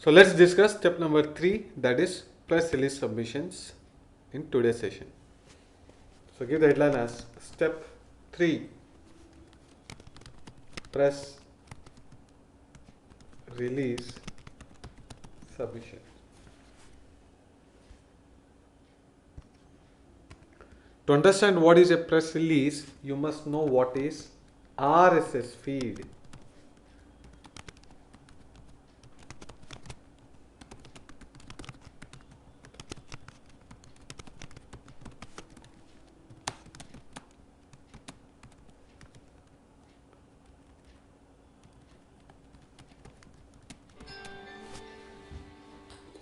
So let's discuss step number 3, that is press release submissions in today's session. So give the headline as step 3, press release submission. To understand what is a press release, you must know what is RSS feed.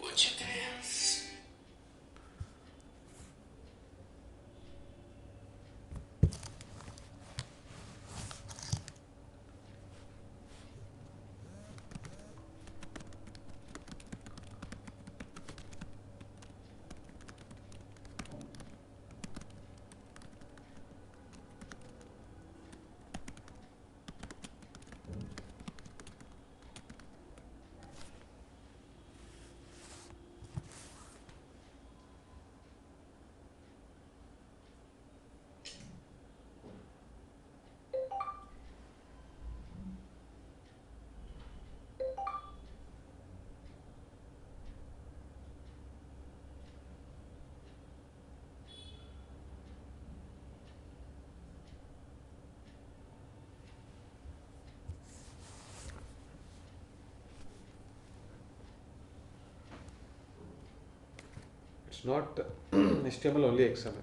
Would you dance? It's not HTML, only XML.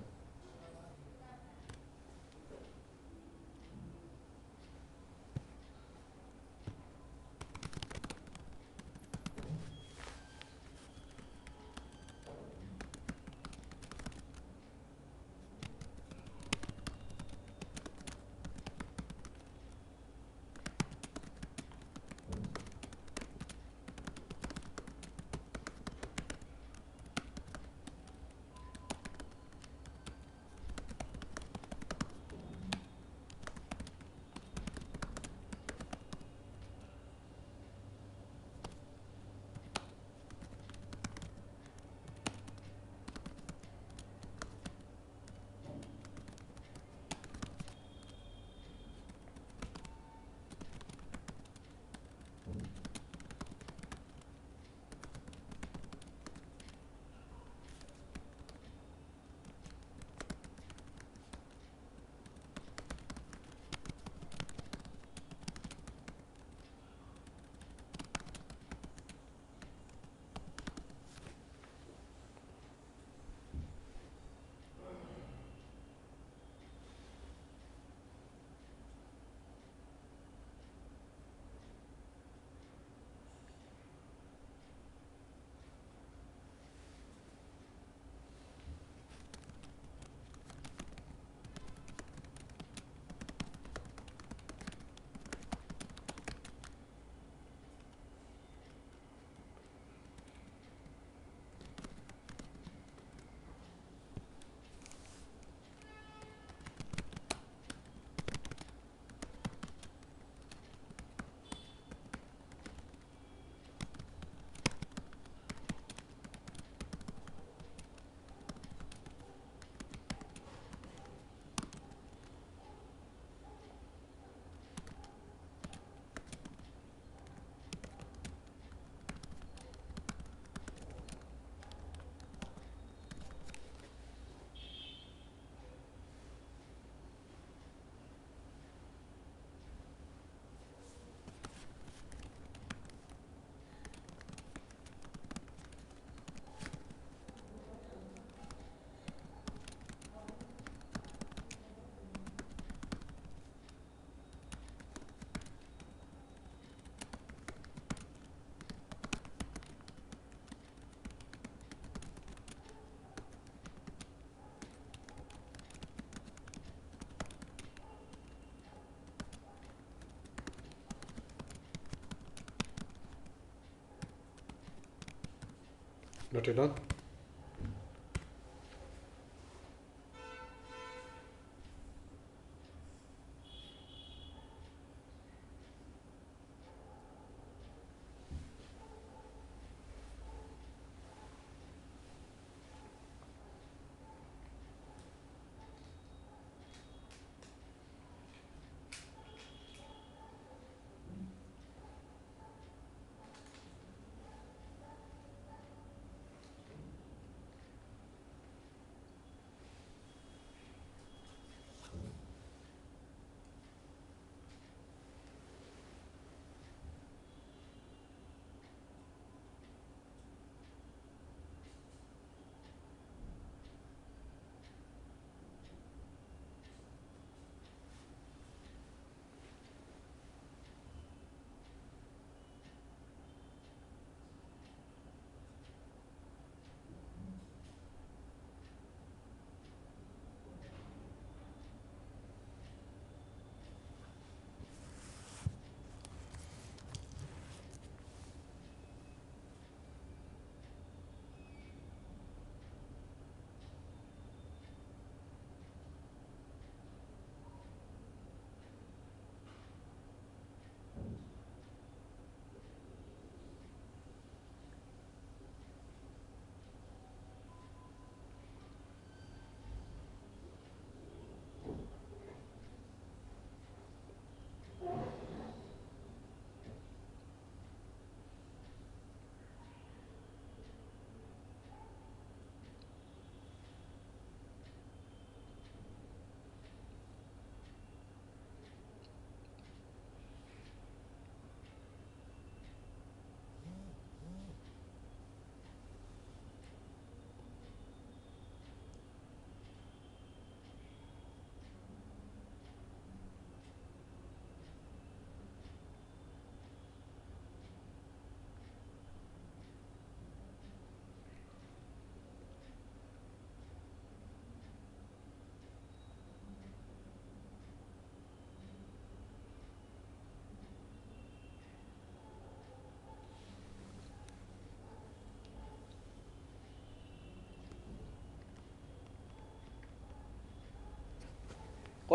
Noted on.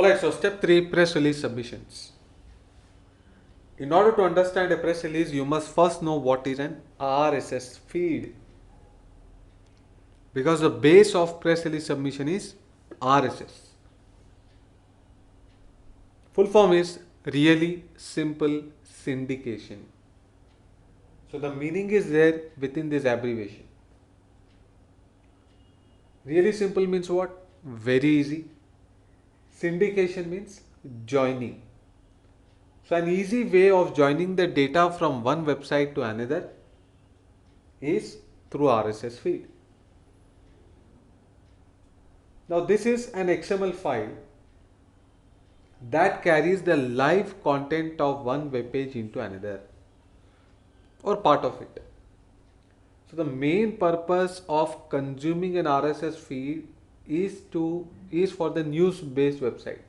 Alright, so step 3, press release submissions. In order to understand a press release, you must first know what is an RSS feed. Because the base of press release submission is RSS. Full form is really simple syndication. So the meaning is there within this abbreviation. Really simple means what? Very easy. Syndication means joining. So an easy way of joining the data from one website to another is through RSS feed. Now this is an XML file that carries the live content of one web page into another or part of it. So the main purpose of consuming an RSS feed is for the news based website.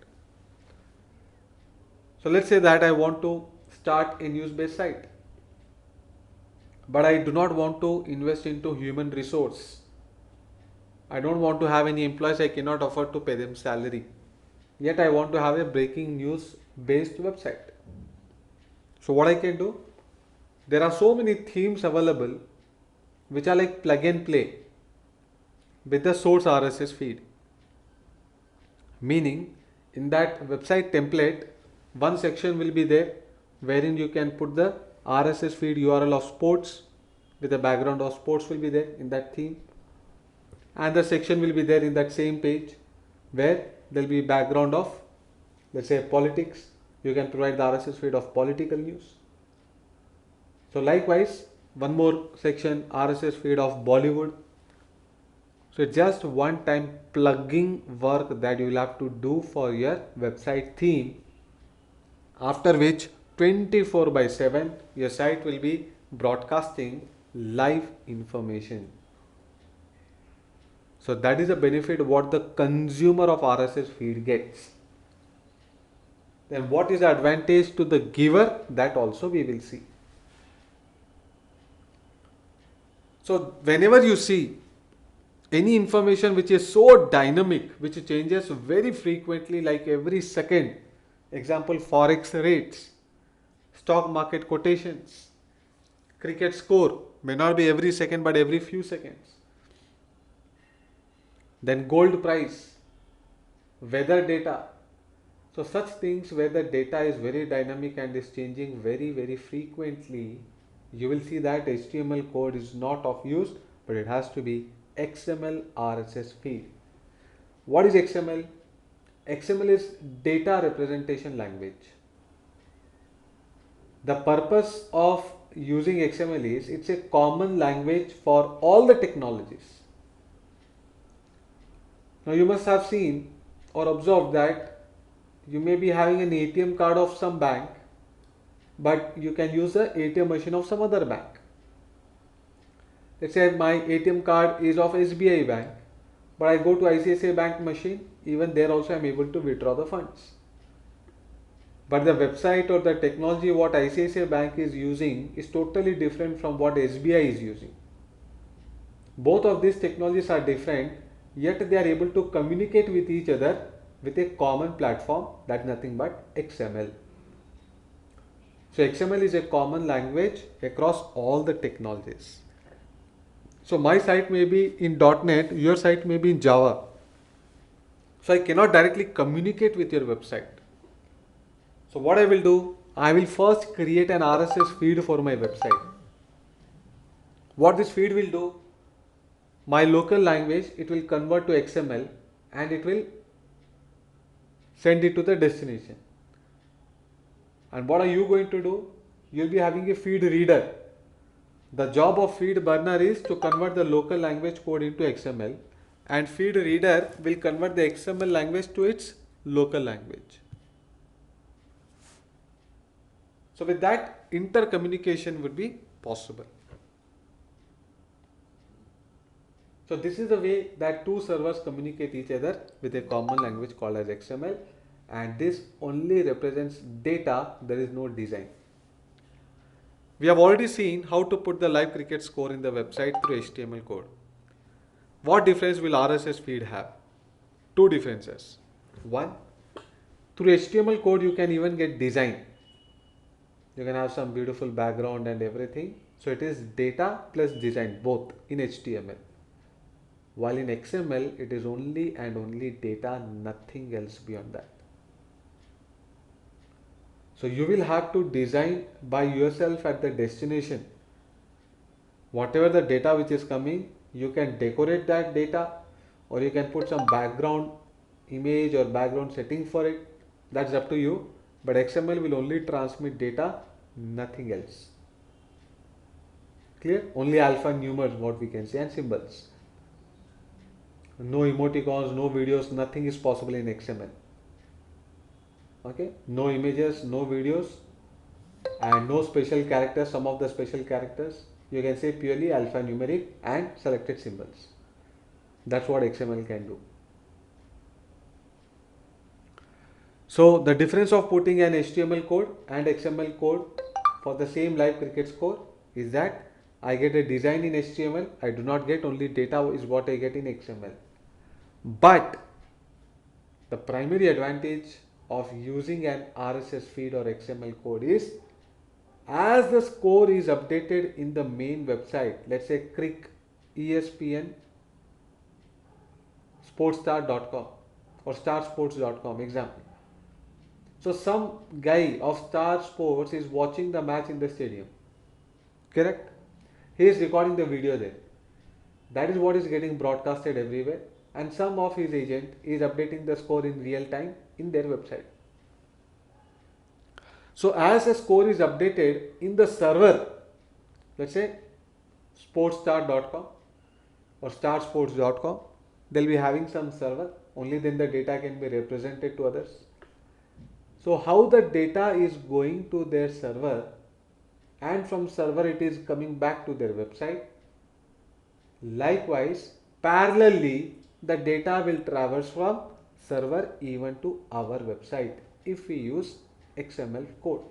So let's say that I want to start a news based site, but I do not want to invest into human resource. I don't want to have any employees, I cannot afford to pay them salary. Yet I want to have a breaking news based website. So what I can do? There are so many themes available which are like plug and play with the source RSS feed. Meaning in that website template, one section will be there wherein you can put the RSS feed URL of sports with a background of sports will be there in that theme. And the section will be there in that same page where there will be background of, let's say, politics. You can provide the RSS feed of political news. So likewise, one more section, RSS feed of Bollywood. So it's just one time plugging work that you will have to do for your website theme, after which 24/7 your site will be broadcasting live information. So that is a benefit what the consumer of RSS feed gets. Then what is the advantage to the giver? That also we will see. So whenever you see any information which is so dynamic, which changes very frequently, like every second, example forex rates, stock market quotations, cricket score, may not be every second but every few seconds. Then gold price, weather data. So such things where the data is very dynamic and is changing very frequently, you will see that HTML code is not of use, but it has to be XML RSS feed. What is XML? XML is data representation language. The purpose of using XML is it's a common language for all the technologies. Now you must have seen or observed that you may be having an ATM card of some bank, but you can use the ATM machine of some other bank. Let's say my ATM card is of SBI bank, but I go to ICICI bank machine, even there also I am able to withdraw the funds. But the website or the technology what ICICI bank is using is totally different from what SBI is using. Both of these technologies are different, yet they are able to communicate with each other with a common platform, that's nothing but XML. So XML is a common language across all the technologies. So my site may be in .NET, your site may be in Java. So I cannot directly communicate with your website. So what I will do, I will first create an RSS feed for my website. What this feed will do, my local language, it will convert to XML and it will send it to the destination. And what are you going to do? You will be having a feed reader. The job of feed burner is to convert the local language code into XML, and feed reader will convert the XML language to its local language. So with that, intercommunication would be possible. So this is the way that two servers communicate each other with a common language called as XML, and this only represents data, there is no design. We have already seen how to put the live cricket score in the website through HTML code. What difference will RSS feed have? Two differences. One, Through HTML code, you can even get design. You can have some beautiful background and everything. So it is data plus design both in HTML. While in XML, it is only and only data, nothing else beyond that. So you will have to design by yourself at the destination. Whatever the data which is coming, you can decorate that data, or you can put some background image or background setting for it. That's up to you. But XML will only transmit data, nothing else. Clear? Only alpha numers, what we can say, and symbols. No emoticons, no videos, nothing is possible in XML. Okay? No images, no videos, and no special characters. Some of the special characters, you can say purely alphanumeric and selected symbols. That's what XML can do. So the difference of putting an HTML code and XML code for the same live cricket score is that I get a design in HTML. I do not get only data is what I get in XML. But the primary advantage of using an RSS feed or XML code is, as the score is updated in the main website, let's say Crick, ESPN, sportstar.com or starsports.com example. So some guy of Star Sports is watching the match in the stadium. Correct? He is recording the video there. That is what is getting broadcasted everywhere. And some of his agent is updating the score in real time in their website. So as a score is updated in the server, let's say sportstar.com or starsports.com, they'll be having some server. Only then the data can be represented to others. So how the data is going to their server, and from server it is coming back to their website. Likewise, parallelly, the data will traverse from server even to our website if we use XML code.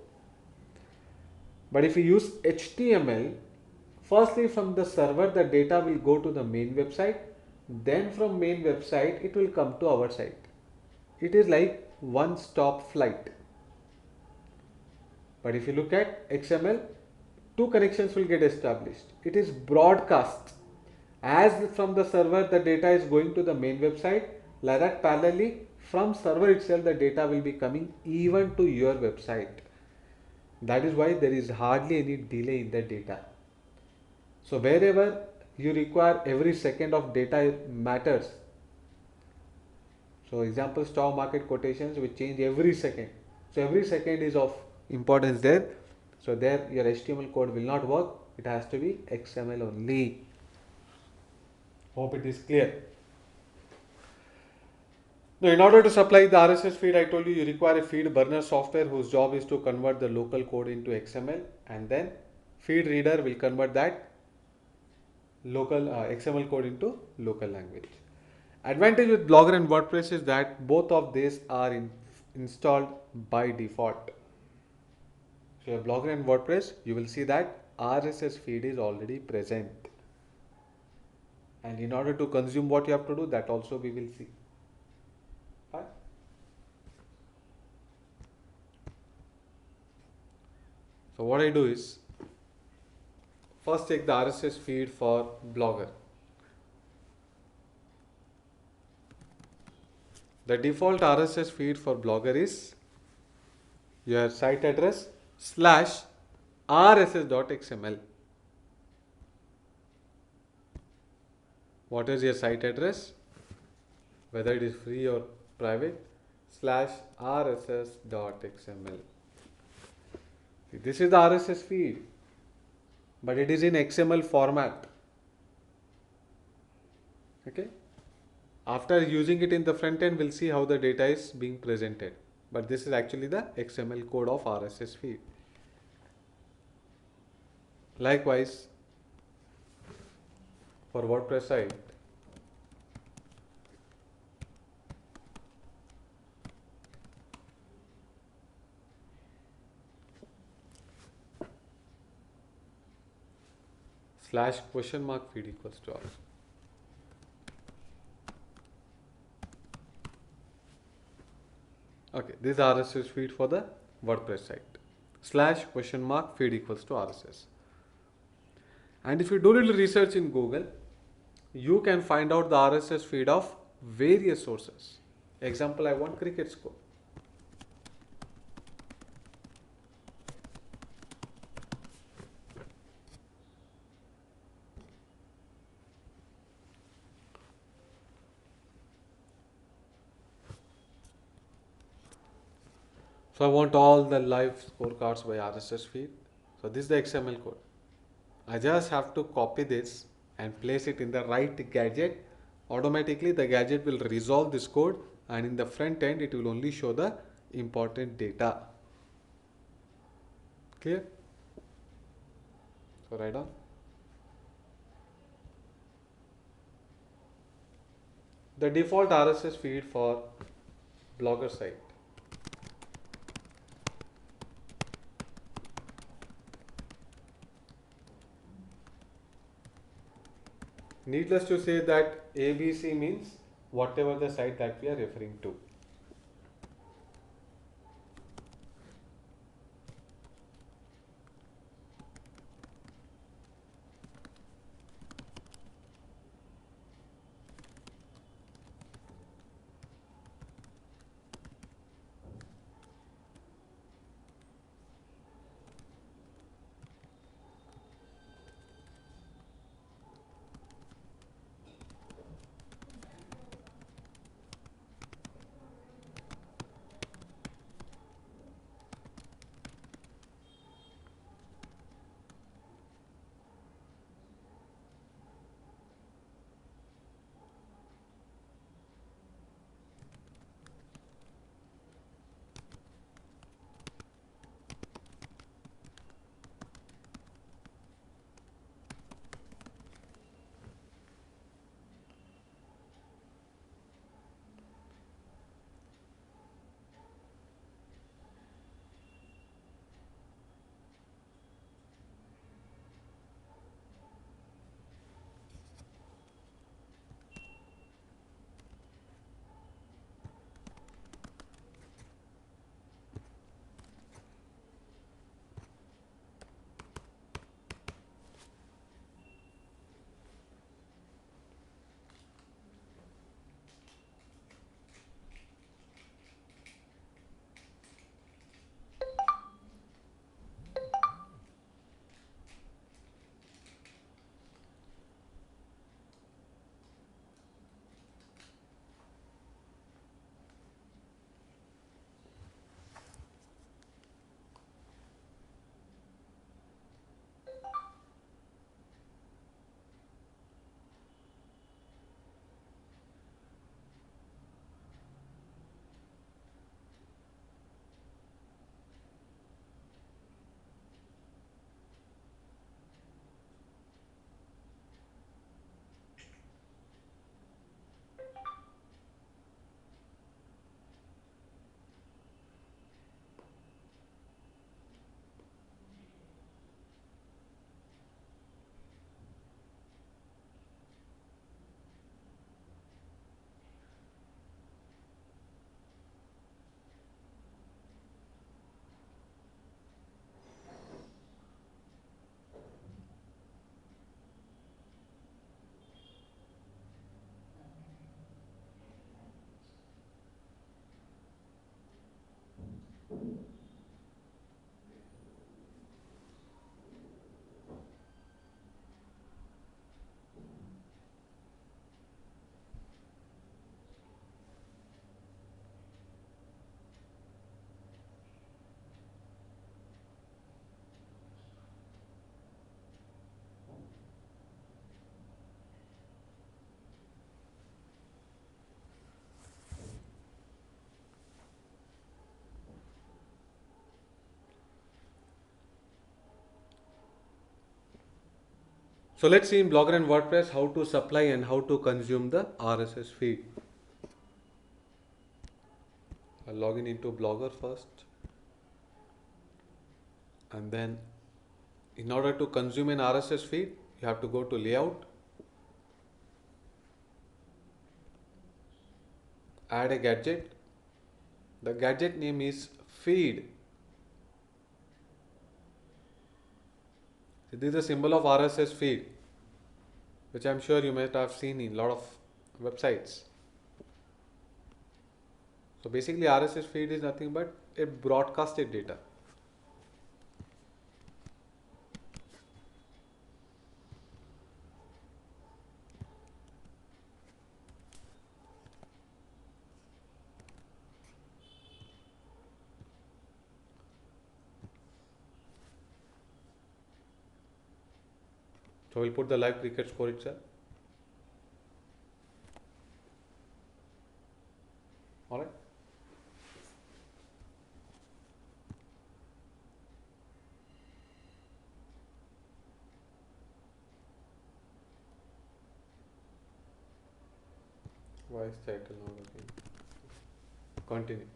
But if we use HTML, firstly from the server the data will go to the main website, then from main website it will come to our site. It is like one-stop flight. But if you look at XML, two connections will get established. It is broadcast. As from the server the data is going to the main website, like that parallelly from server itself the data will be coming even to your website. That is why there is hardly any delay in the data. So wherever you require every second of data matters. So example, stock market quotations which change every second. So every second is of importance there. So there your HTML code will not work. It has to be XML only. Hope it is clear. Now, in order to supply the RSS feed, I told you require a feed burner software whose job is to convert the local code into XML, and then feed reader will convert that local XML code into local language. Advantage with Blogger and WordPress is that both of these are installed by default. So, your Blogger and WordPress, you will see that RSS feed is already present. And in order to consume what you have to do, that also we will see. Fine. So what I do is, first take the RSS feed for Blogger. The default RSS feed for Blogger is your site address / rss.xml. What is your site address? Whether it is free or private, /rss.xml. This is the RSS feed, but it is in XML format. Okay. After using it in the front end, we'll see how the data is being presented. But this is actually the XML code of RSS feed. Likewise, for WordPress site, /? feed equals to R. Okay, this is the RSS feed for the WordPress site. Slash question mark feed equals to RSS. And if you do little research in Google, you can find out the RSS feed of various sources. Example, I want cricket score. So I want all the live scorecards by RSS feed. So this is the XML code. I just have to copy this and place it in the right gadget. Automatically the gadget will resolve this code, and in the front end it will only show the important data. Clear? So write down. The default RSS feed for Blogger site. Needless to say that ABC means whatever the site that we are referring to. So let's see in Blogger and WordPress how to supply and how to consume the RSS feed. I'll log into Blogger first, and then in order to consume an RSS feed, you have to go to layout, add a gadget, The gadget name is feed. This is the symbol of RSS feed, which I'm sure you might have seen in a lot of websites. So basically RSS feed is nothing but a broadcasted data. So we'll put the live cricket score itself. Alright. Why is title not working? Continue.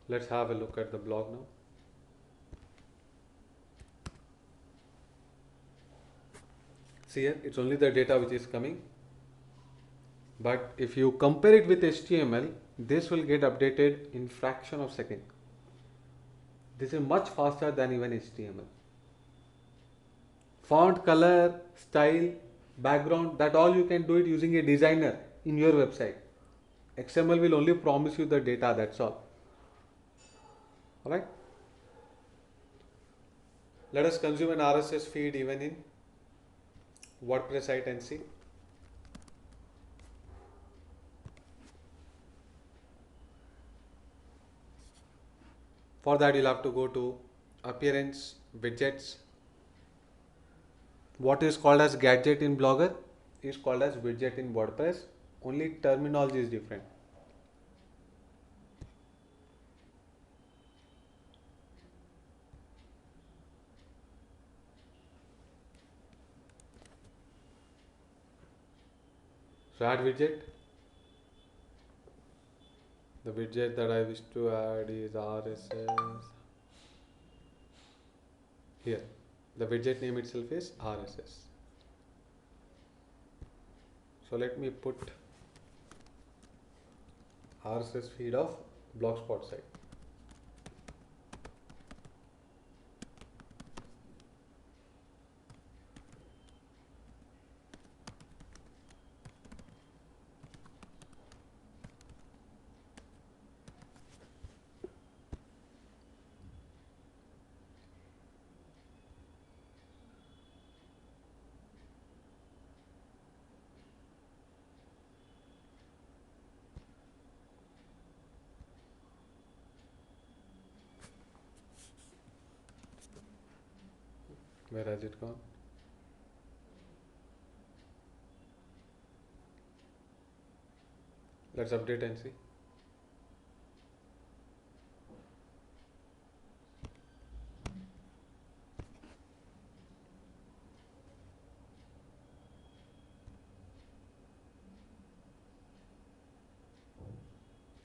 Let's have a look at the blog now. See here, it's only the data which is coming. But if you compare it with HTML, this will get updated in fraction of second. This is much faster than even HTML. Font, color, style, background, that all you can do it using a designer in your website. XML will only promise you the data, that's all. Alright? Let us consume an RSS feed even in WordPress site and see. For that you'll have to go to Appearance, Widgets. What is called as gadget in Blogger is called as widget in WordPress. Only terminology is different. So add widget. The widget that I wish to add is RSS. Here, the widget name itself is RSS. So let me put RSS feed of Blogspot site. Where has it gone? Let's update and see.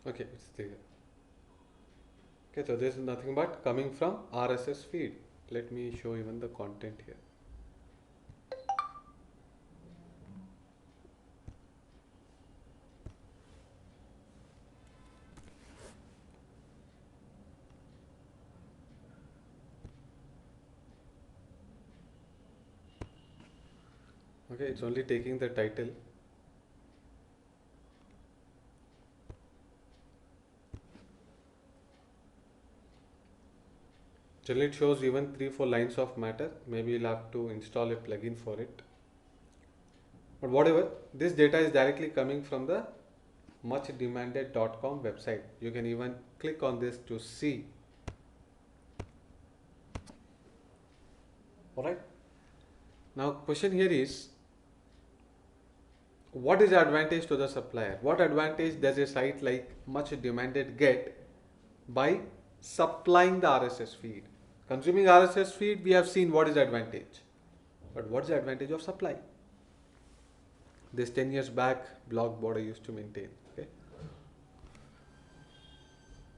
Okay, it's there. Okay, so this is nothing but coming from RSS feed. Let me show even the content here. Okay, it's only taking the title. Generally it shows even 3-4 lines of matter. Maybe you'll have to install a plugin for it. But whatever, this data is directly coming from the muchdemanded.com website. You can even click on this to see. Alright. Now question here is, what is the advantage to the supplier? What advantage does a site like Much Demanded get by supplying the RSS feed? Consuming RSS feed, we have seen what is the advantage. But what's the advantage of supply? This 10 years back blog board I used to maintain. Okay.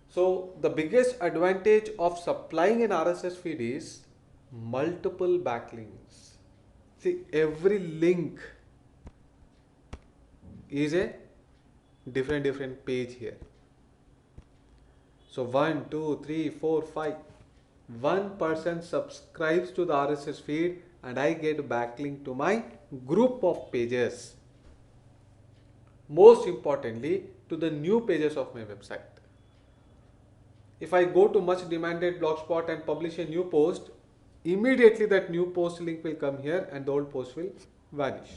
So the biggest advantage of supplying an RSS feed is multiple backlinks. See, every link is a different page here. So 1, 2, 3, 4, 5. One person subscribes to the RSS feed and I get backlink to my group of pages. Most importantly, to the new pages of my website. If I go to much demanded blogspot and publish a new post, immediately that new post link will come here and the old post will vanish.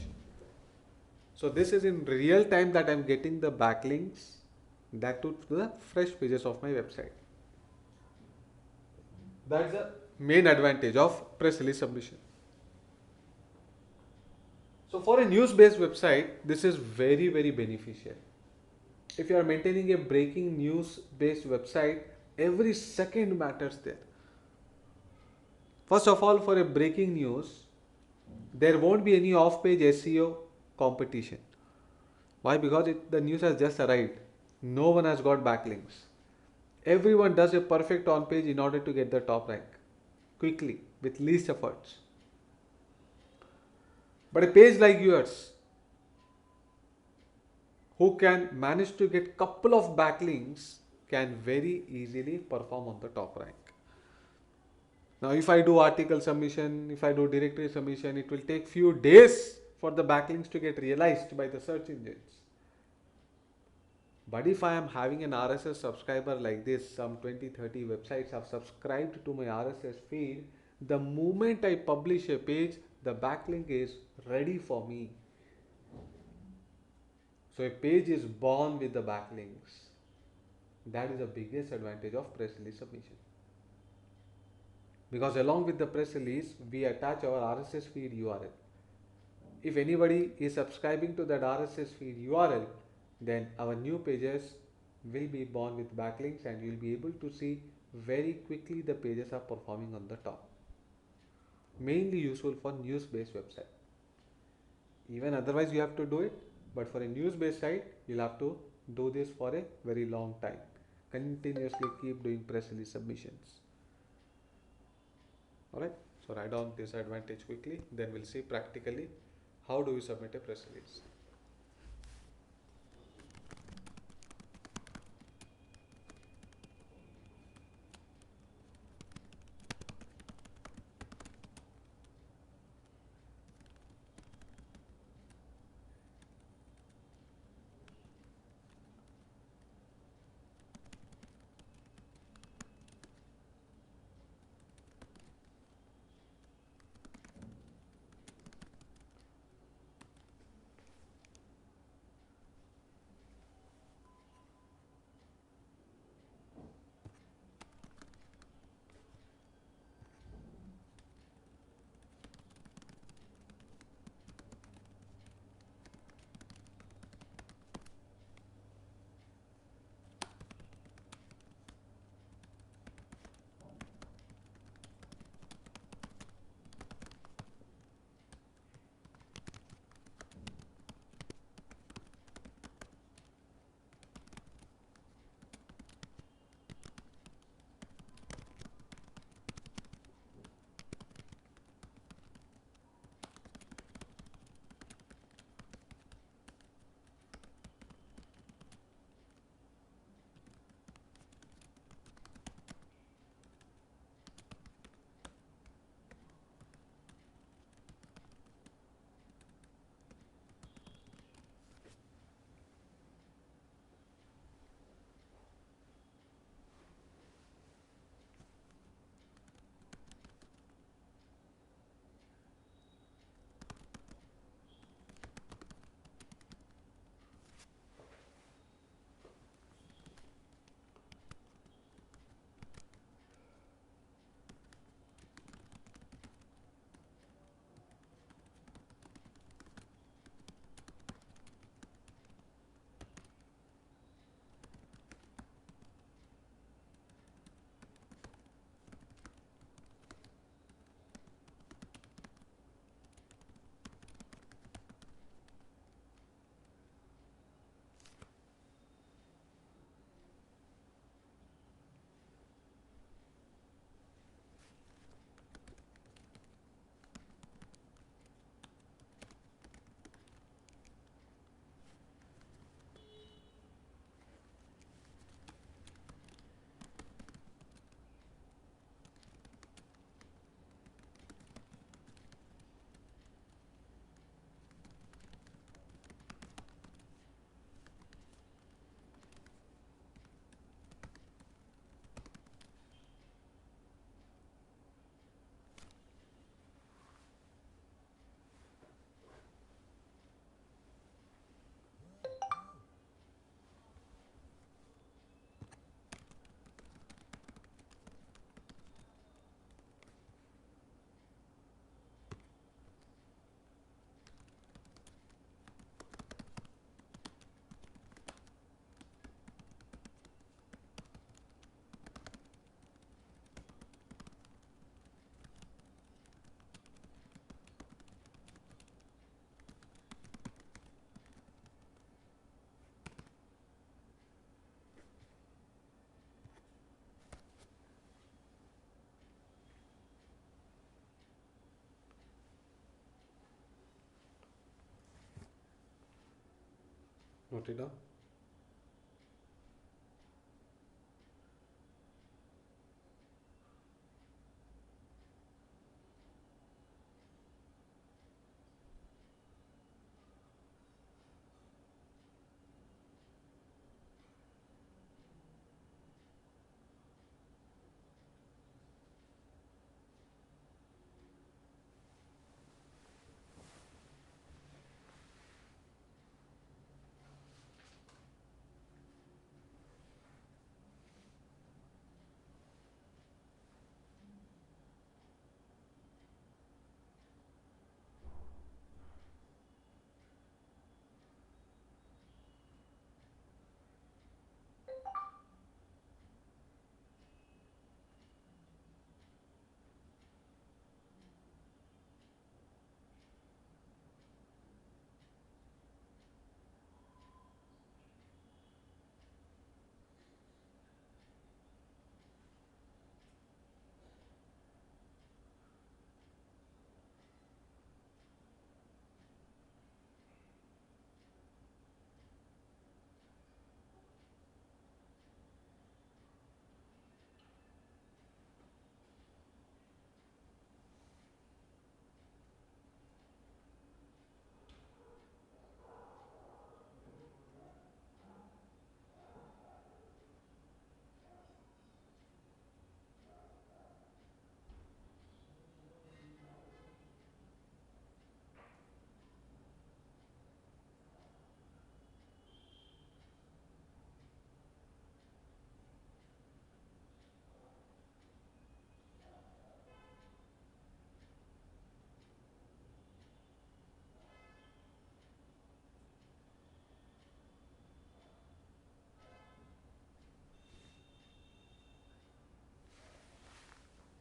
So this is in real time that I am getting the backlinks, that to the fresh pages of my website. That's the main advantage of press release submission. So for a news-based website, this is very beneficial. If you are maintaining a breaking news-based website, every second matters there. First of all, for a breaking news, there won't be any off-page SEO competition. Why? Because the news has just arrived. No one has got backlinks. Everyone does a perfect on-page in order to get the top rank quickly with least efforts. But a page like yours, who can manage to get couple of backlinks, can very easily perform on the top rank. Now if I do article submission, if I do directory submission, it will take few days for the backlinks to get realized by the search engines. But if I am having an RSS subscriber like this, some 20-30 websites have subscribed to my RSS feed, the moment I publish a page, the backlink is ready for me. So a page is born with the backlinks. That is the biggest advantage of press release submission. Because along with the press release, we attach our RSS feed URL. If anybody is subscribing to that RSS feed URL, then our new pages will be born with backlinks and you will be able to see very quickly the pages are performing on the top. Mainly useful for news-based website. Even otherwise you have to do it, but for a news-based site, you'll have to do this for a very long time. Continuously keep doing press release submissions. Alright, so write down this advantage quickly, then we'll see practically how do we submit a press release. Note it down.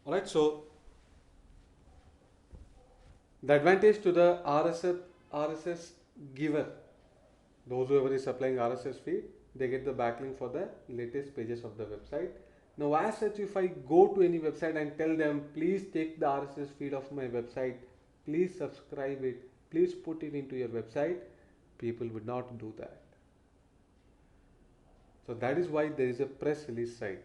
Alright, so the advantage to the RSS giver, those whoever is supplying RSS feed, they get the backlink for the latest pages of the website. Now, as such, if I go to any website and tell them, please take the RSS feed of my website, please subscribe it, please put it into your website, people would not do that. So that is why there is a press release site.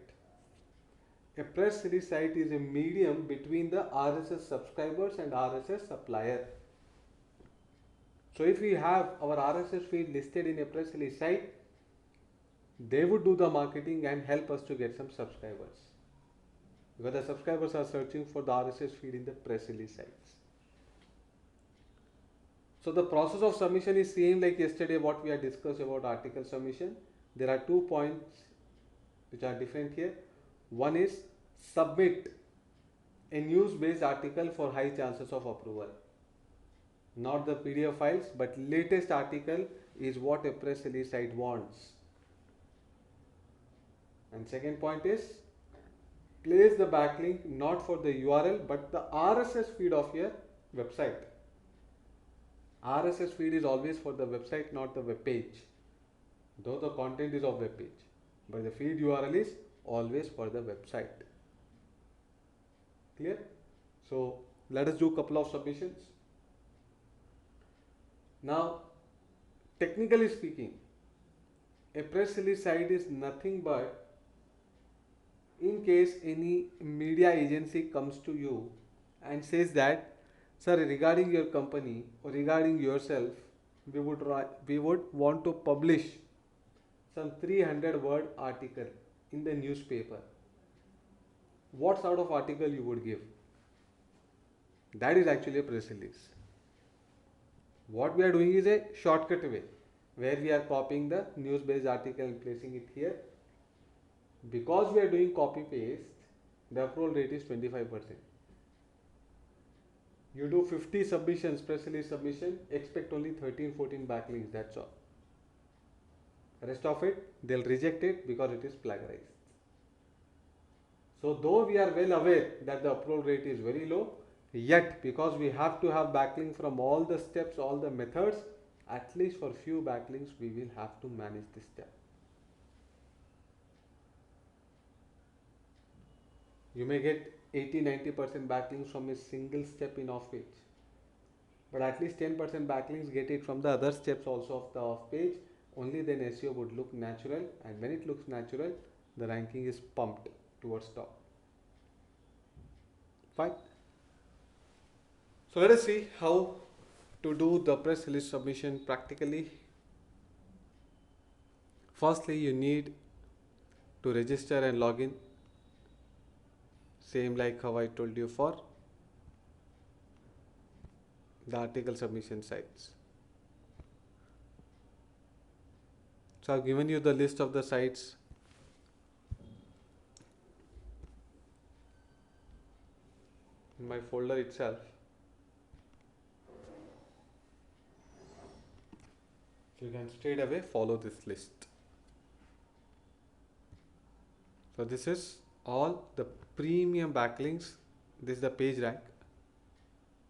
A press release site is a medium between the RSS subscribers and RSS supplier. So if we have our RSS feed listed in a press release site, they would do the marketing and help us to get some subscribers. Because the subscribers are searching for the RSS feed in the press release sites. So the process of submission is same like yesterday what we had discussed about article submission. There are 2 points which are different here. One is submit a news based article for high chances of approval. Not the PDF files, but latest article is what a press release site wants. And second point is place the backlink not for the URL but the RSS feed of your website. RSS feed is always for the website, not the web page. Though the content is of web page, but the feed URL is always for the website. Clear? So let us do a couple of submissions. Now, technically speaking, a press release site is nothing but in case any media agency comes to you and says that, sir, regarding your company or regarding yourself, we would want to publish some 300-word article in the newspaper. What sort of article you would give? That is actually a press release. What we are doing is a shortcut way where we are copying the news based article and placing it here. Because we are doing copy paste, the approval rate is 25%. You do 50 submissions, press release submission, expect only 13-14 backlinks, that's all. Rest of it, they'll reject it because it is plagiarized. So though we are well aware that the approval rate is very low, yet because we have to have backlink from all the steps, all the methods, at least for few backlinks we will have to manage this step. You may get 80-90% backlinks from a single step in off page, but at least 10% backlinks get it from the other steps also of the off page, only then SEO would look natural, and when it looks natural, the ranking is pumped towards top. Fine. So let us see how to do the press release submission practically. Firstly, you need to register and log in, same like how I told you for the article submission sites. So I've given you the list of the sites in my folder itself. So you can straight away follow this list. So this is all the premium backlinks. This is the page rank.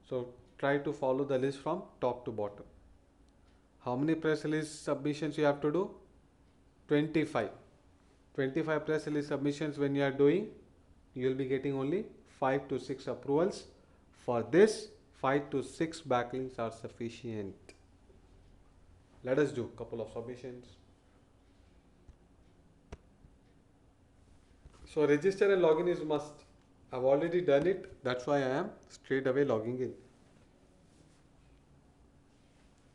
So try to follow the list from top to bottom. How many press release submissions you have to do? 25. 25 press release submissions when you are doing, you will be getting only 5 to 6 approvals. For this, 5 to 6 backlinks are sufficient. Let us do a couple of submissions. So register and login is must. I've already done it. That's why I am straight away logging in.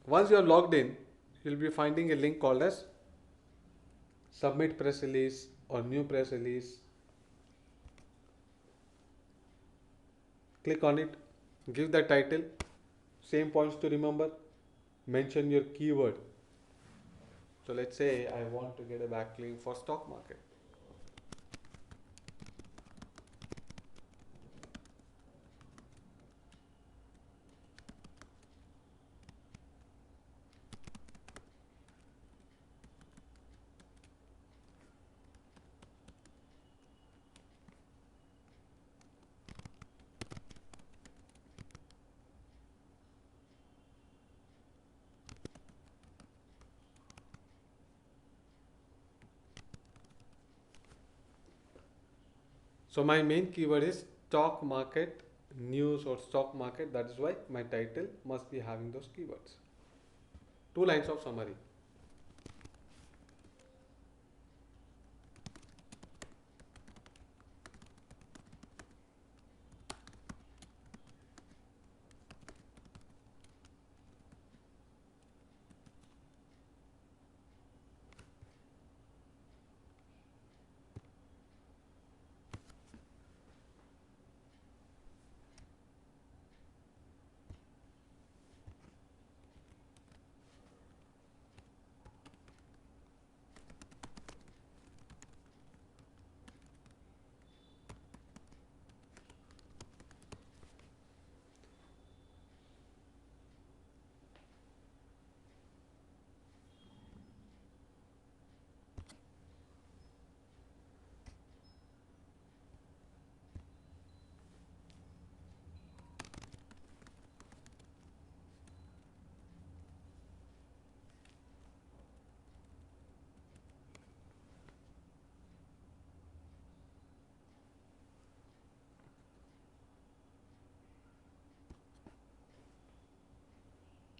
Once you are logged in, you'll be finding a link called as submit press release or new press release. Click on it, give the title, same points to remember, mention your keyword. So let's say I want to get a backlink for stock market. So my main keyword is stock market news or stock market. That is why my title must be having those keywords. 2 lines of summary.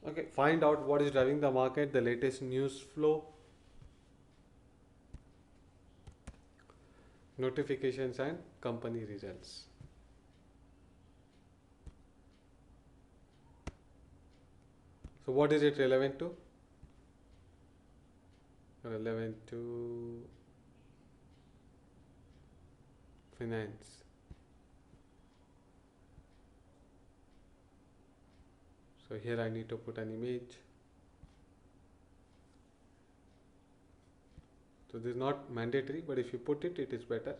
Okay, find out what is driving the market, the latest news flow, notifications and company results. So what is it relevant to? Relevant to finance. So here I need to put an image. So this is not mandatory, but if you put it, it is better.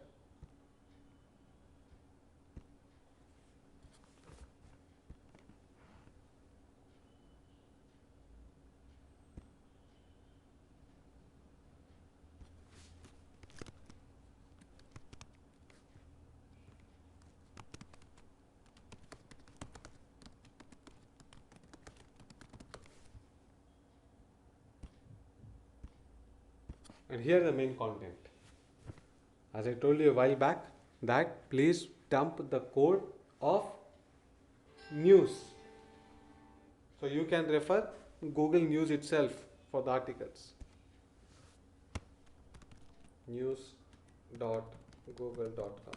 And here the main content. As I told you a while back, that please dump the code of news. So you can refer Google News itself for the articles. news.google.com.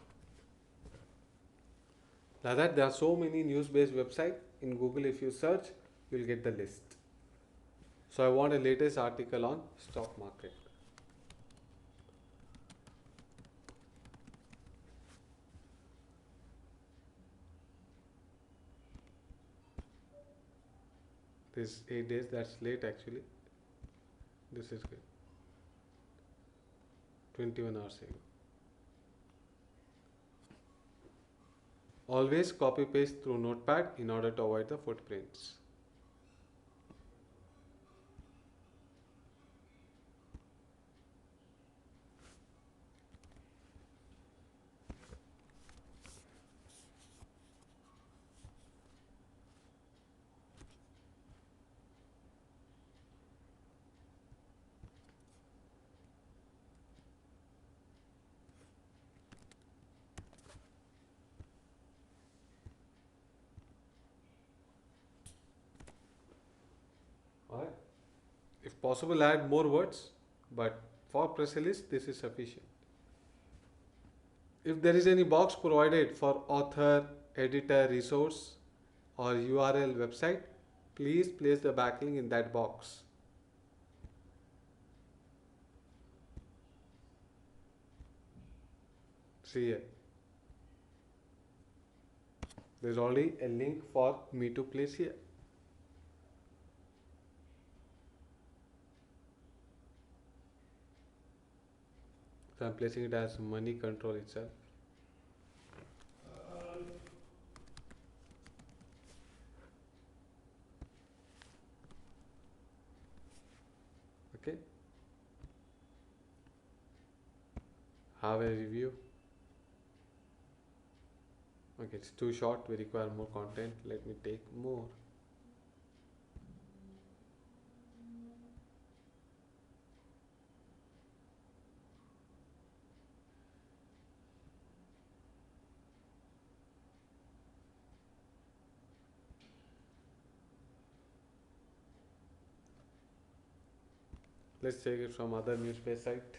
Now that there are so many news-based websites in Google, if you search, you'll get the list. So I want a latest article on stock market. This 8 days, that's late actually. This is good. 21 hours ago. Always copy paste through notepad in order to avoid the footprints. Alright. If possible, add more words, but for press release, this is sufficient. If there is any box provided for author, editor, resource, or URL website, please place the backlink in that box. See here. There's already a link for me to place here. So I'm placing it as money control itself. Okay. Have a review. Okay, it's too short. We require more content. Let me take more. Let's take it from other newspaper site.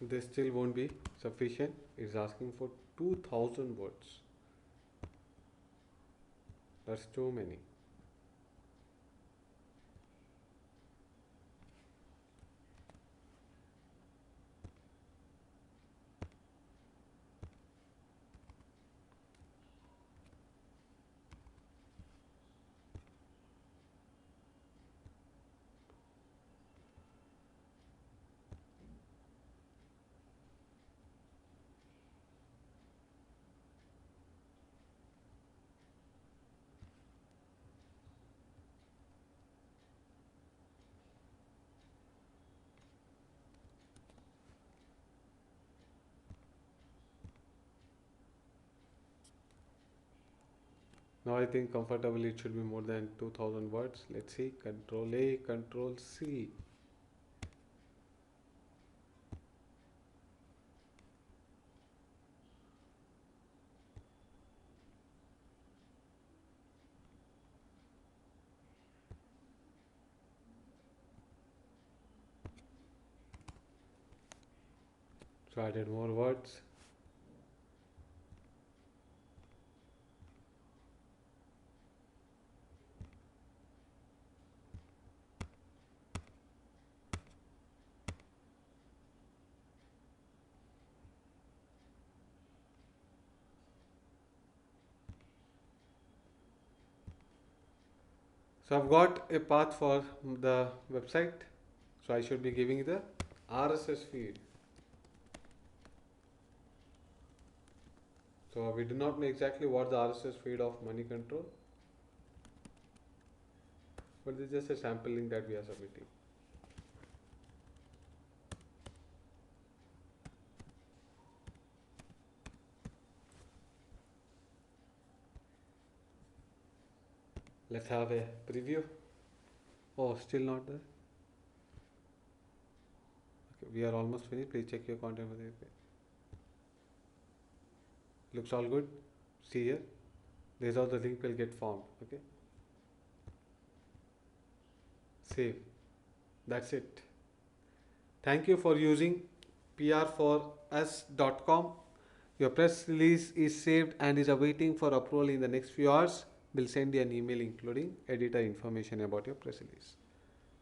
This still won't be sufficient. It's asking for 2000 words. That's too many. Now I think comfortably it should be more than 2000 words. Let's see. Control A, Control C. So I added more words. So I've got a path for the website. So I should be giving the RSS feed. So we do not know exactly what the RSS feed of money control. but this is just a sample link that we are submitting. Let's have a preview. Oh, still not there. Okay, we are almost finished. Please check your content for the API. Looks all good. See here. This is how the link will get formed. Okay. Save. That's it. Thank you for using pr4us.com. Your press release is saved and is awaiting for approval in the next few hours. We'll send you an email including editor information about your press release.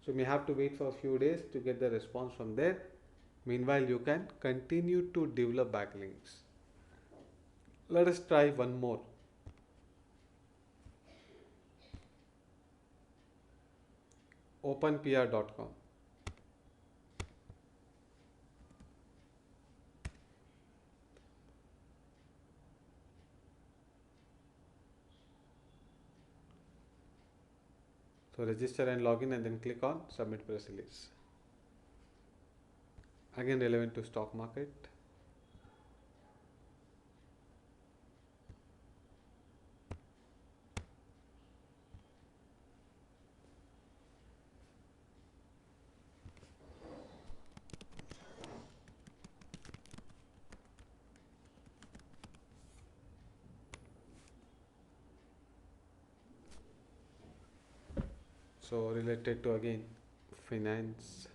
So you may have to wait for a few days to get the response from there. Meanwhile, you can continue to develop backlinks. Let us try one more. openpr.com. So register and login and then click on submit press release. Again relevant to stock market. So related to again finance.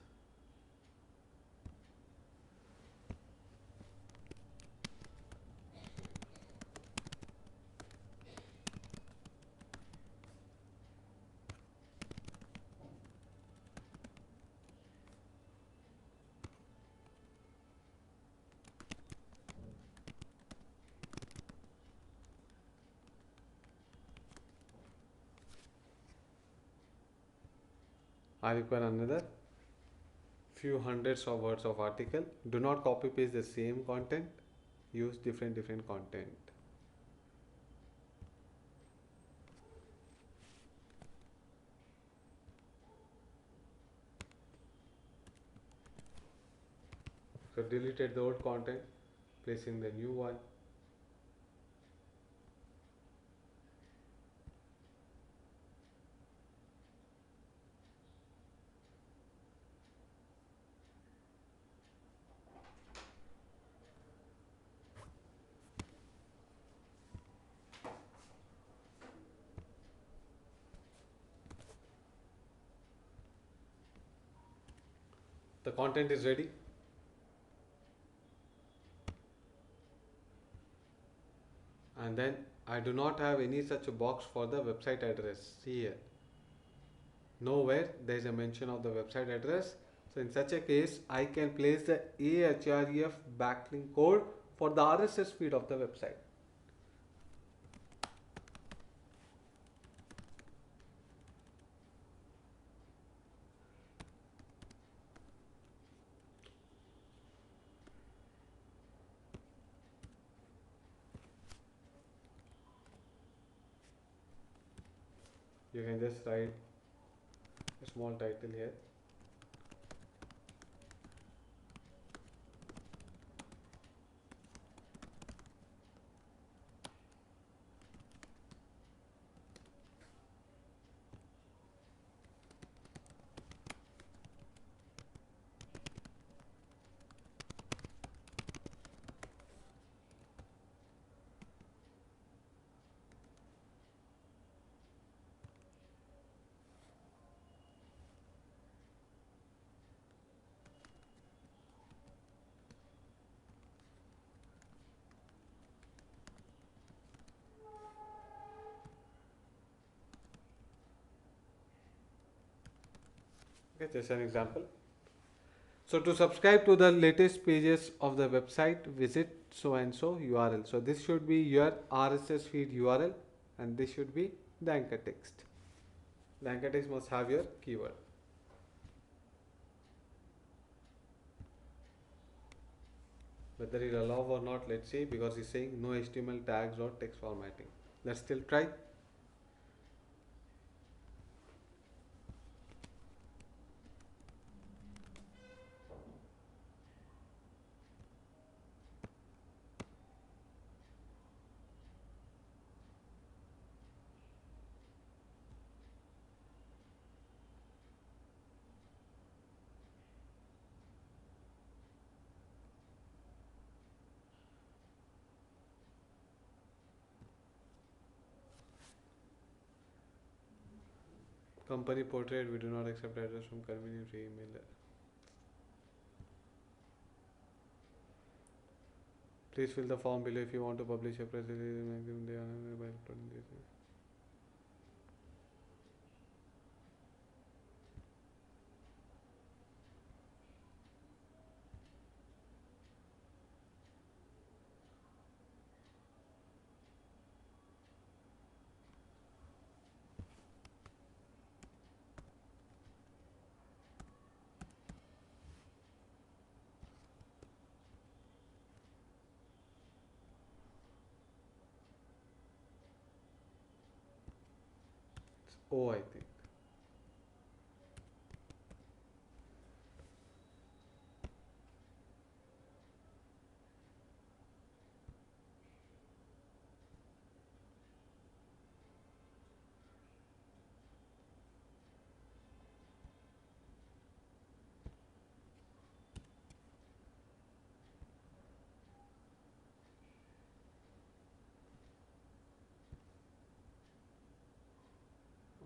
I require another few hundreds of words of article. Do not copy paste the same content. Use different content. So deleted the old content, placing the new one. The content is ready. And then I do not have any such a box for the website address. See here. Nowhere there is a mention of the website address. So in such a case, I can place the Ahref backlink code for the RSS feed of the website. You can just write a small title here. Okay, just an example. So to subscribe to the latest pages of the website, visit so and so URL. So this should be your RSS feed URL and this should be the anchor text. The anchor text must have your keyword. Whether it allow or not, let's see, because it's saying no HTML tags or text formatting. Let's still try. Company portrait, we do not accept address from convenient email. Please fill the form below if you want to publish a press release maximum day on by uploading this. It's O, I think.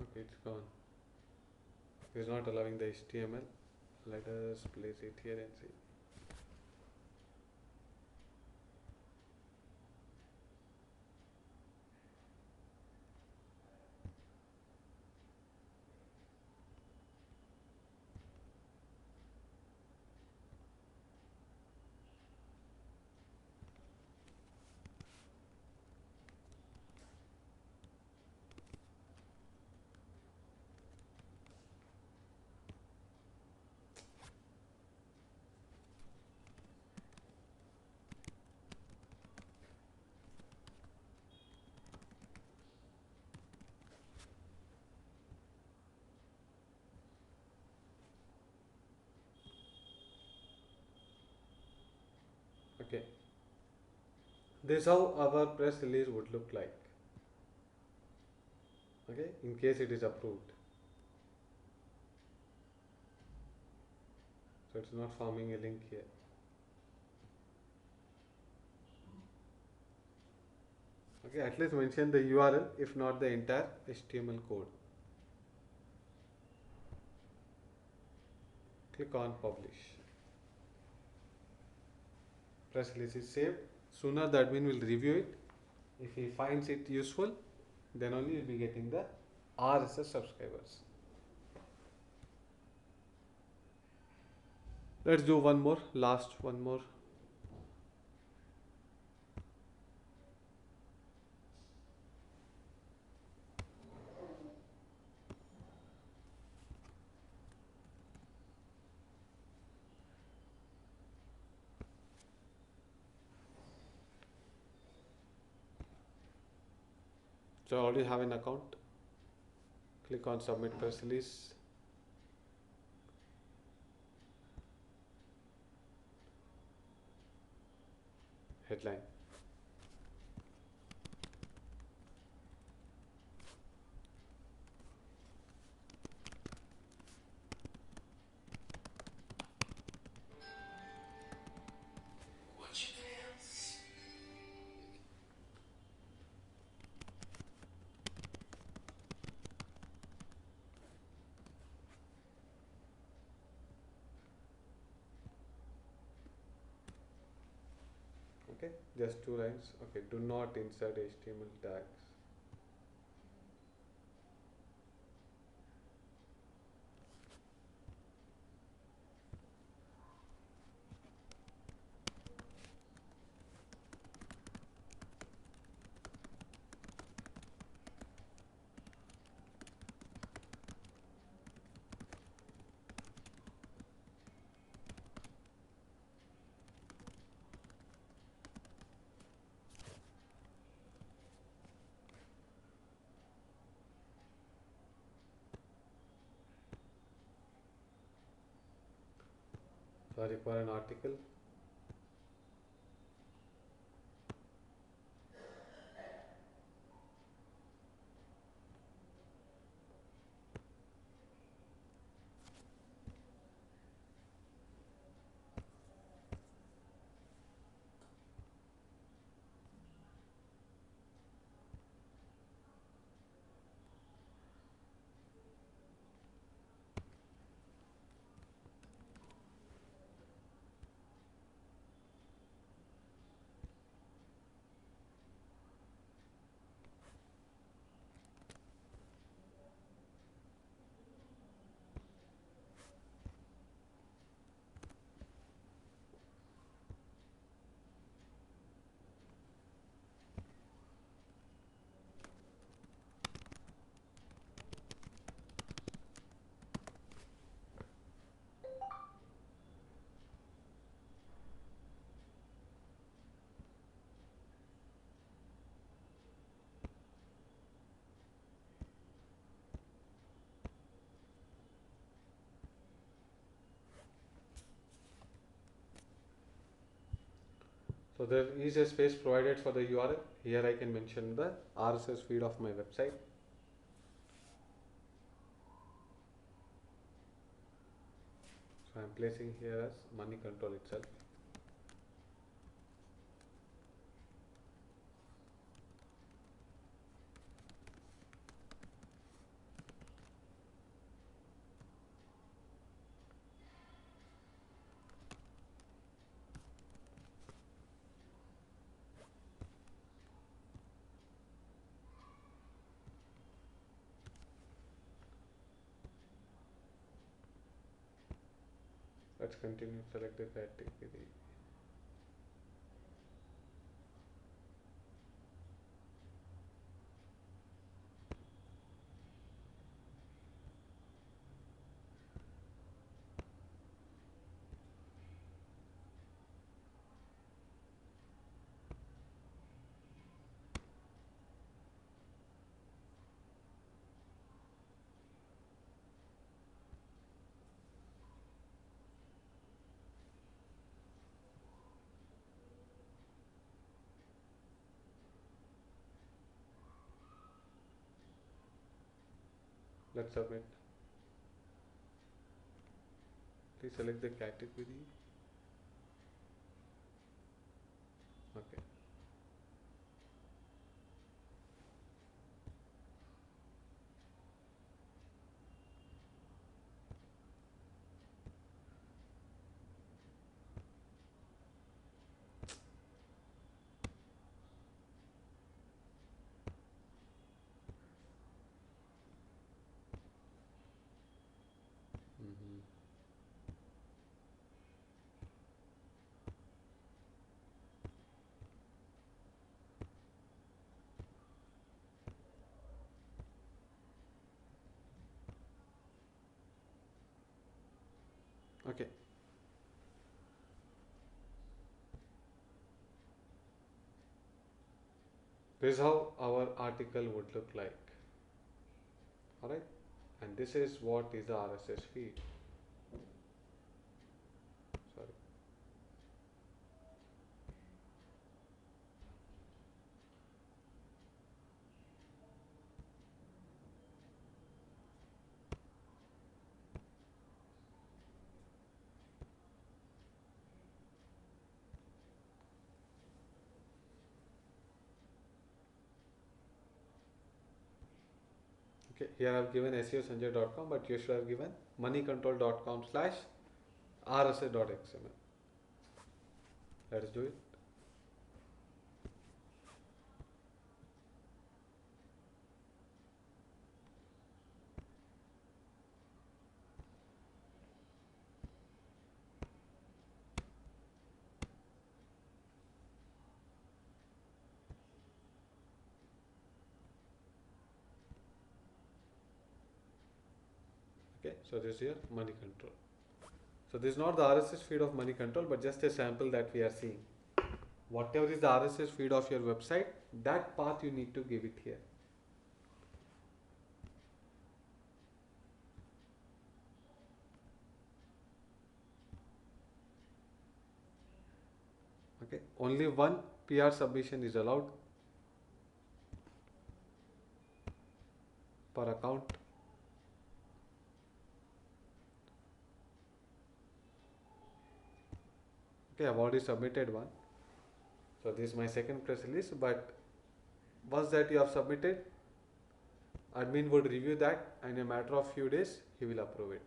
Okay, it's gone. It's not allowing the HTML. Let us place it here and see. Okay. This is how our press release would look like. Okay, in case it is approved. So it's not forming a link here. Okay, at least mention the URL, if not the entire HTML code. Click on publish. Press release is saved. Sooner the admin will review it. If he finds it useful, then only you'll be getting the RSS subscribers. Let's do one more, last one more. So I already have an account. Click on submit press release. Headline. Okay, just 2 lines. Okay, do not insert HTML tags. So I require an article. So there is a space provided for the URL. Here I can mention the RSS feed of my website. So I am placing here as money control itself. Let's continue. Select the category. Let's submit. Please select the category. Okay. Okay. This is how our article would look like. Alright. And this is what is the RSS feed. Sorry. Okay, here I have given seosanjay.com, but you should have given moneycontrol.com/rsa.xml. Let's do it. Okay, so this is your money control. So this is not the RSS feed of money control, but just a sample that we are seeing. Whatever is the RSS feed of your website, that path you need to give it here. Okay, only one PR submission is allowed per account. Okay, I've already submitted one. So this is my second press release, but once that you have submitted, admin would review that, and in a matter of few days he will approve it.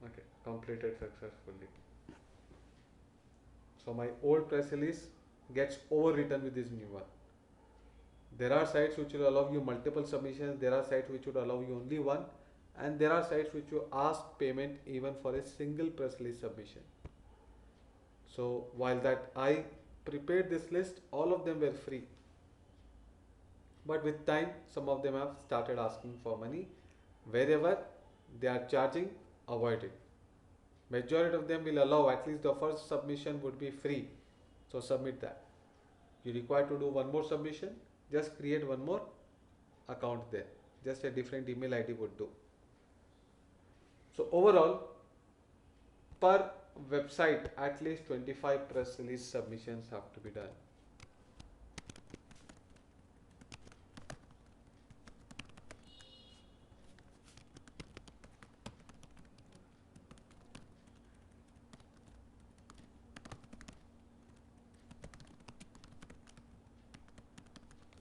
Okay, completed successfully. So my old press release gets overwritten with this new one. There are sites which will allow you multiple submissions, there are sites which would allow you only one, and there are sites which will ask payment even for a single press release submission. So while that I prepared this list, all of them were free. But with time, some of them have started asking for money. Wherever they are charging, avoid it. Majority of them will allow at least the first submission would be free. So submit that. You require to do one more submission. just create one more account there. Just a different email ID would do. So overall, per website, at least 25 press release submissions have to be done.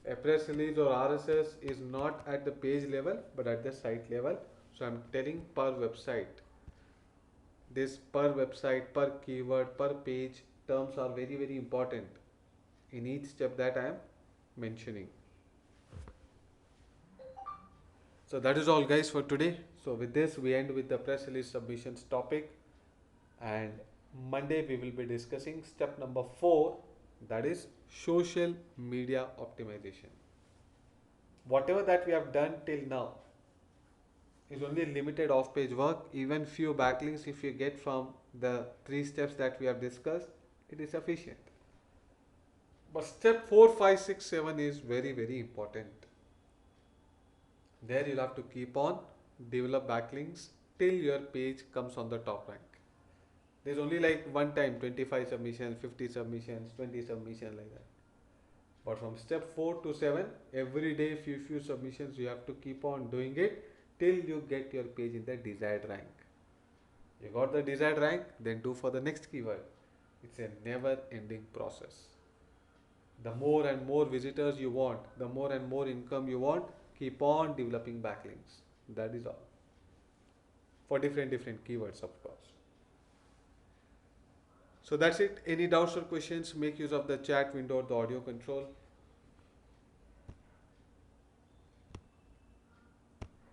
A press release or RSS is not at the page level but at the site level. So I'm telling per website. This per website, per keyword, per page terms are very, very important in each step that I am mentioning. So that is all, guys, for today. So with this we end with the press release submissions topic, and Monday we will be discussing step number 4, that is social media optimization. Whatever that we have done till now is only limited off page work. Even few backlinks if you get from the 3 steps that we have discussed, it is sufficient. But step 4, 5, 6, 7 is very, very important. There you'll have to keep on develop backlinks till your page comes on the top rank. There's only like one time 25 submissions, 50 submissions, 20 submissions, like that. But from step 4 to 7, every day few submissions you have to keep on doing it till you get your page in the desired rank. You got the desired rank, then do for the next keyword. It's a never ending process. The more and more visitors you want, the more and more income you want, keep on developing backlinks. That is all. For different keywords, of course. So that's it. Any doubts or questions, make use of the chat window or the audio control.